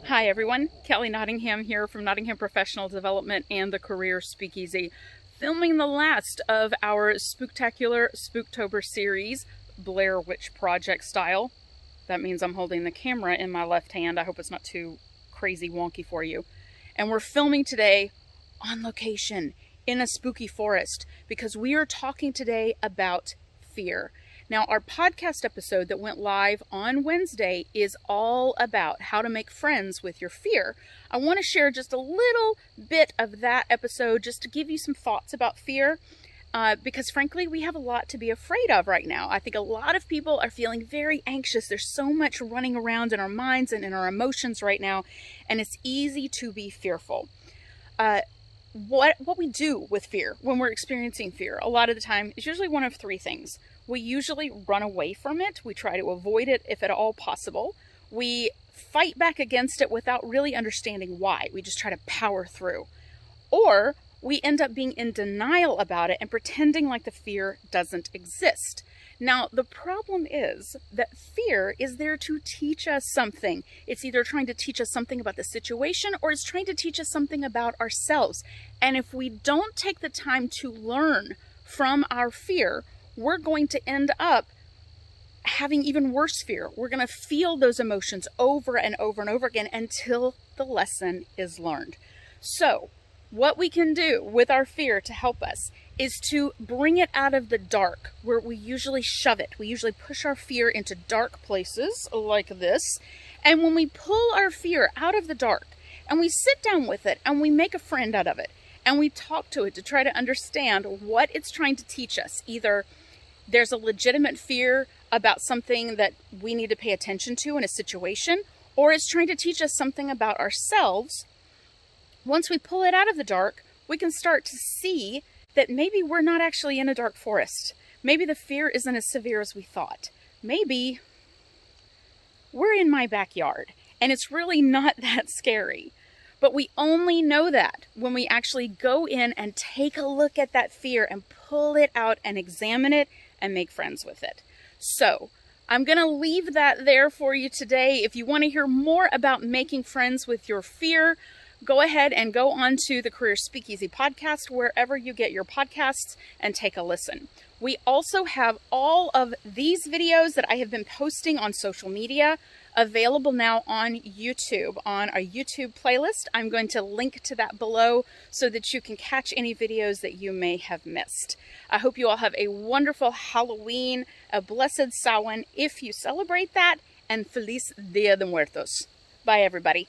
Hi everyone, Kelly Nottingham here from Nottingham Professional Development and the Career Speakeasy, filming the last of our Spooktacular Spooktober series, Blair Witch Project style. That means I'm holding the camera in my left hand. I hope it's not too crazy wonky for you. And we're filming today on location in a spooky forest because we are talking today about fear. Now, our podcast episode that went live on Wednesday is all about how to make friends with your fear. I want to share just a little bit of that episode just to give you some thoughts about fear, because frankly, we have a lot to be afraid of right now. I think a lot of people are feeling very anxious. There's so much running around in our minds and in our emotions right now, and it's easy to be fearful. What we do with fear when we're experiencing fear, a lot of the time, is usually one of three things. We usually run away from it. We try to avoid it if at all possible. We fight back against it without really understanding why. We just try to power through. Or we end up being in denial about it and pretending like the fear doesn't exist. Now, the problem is that fear is there to teach us something. It's either trying to teach us something about the situation or it's trying to teach us something about ourselves. And if we don't take the time to learn from our fear, we're going to end up having even worse fear. We're going to feel those emotions over and over and over again until the lesson is learned. So, what we can do with our fear to help us is to bring it out of the dark where we usually shove it. We usually push our fear into dark places like this. And when we pull our fear out of the dark and we sit down with it and we make a friend out of it and we talk to it to try to understand what it's trying to teach us, either there's a legitimate fear about something that we need to pay attention to in a situation, or it's trying to teach us something about ourselves. Once we pull it out of the dark, we can start to see that maybe we're not actually in a dark forest. Maybe the fear isn't as severe as we thought. Maybe we're in my backyard and it's really not that scary. But we only know that when we actually go in and take a look at that fear and pull it out and examine it and make friends with it. So, I'm going to leave that there for you today. If you want to hear more about making friends with your fear, go ahead and go on to the Career Speakeasy Podcast, wherever you get your podcasts, and take a listen. We also have all of these videos that I have been posting on social media available now on YouTube, on our YouTube playlist. I'm going to link to that below so that you can catch any videos that you may have missed. I hope you all have a wonderful Halloween, a blessed Samhain if you celebrate that, and Feliz Dia de Muertos. Bye, everybody.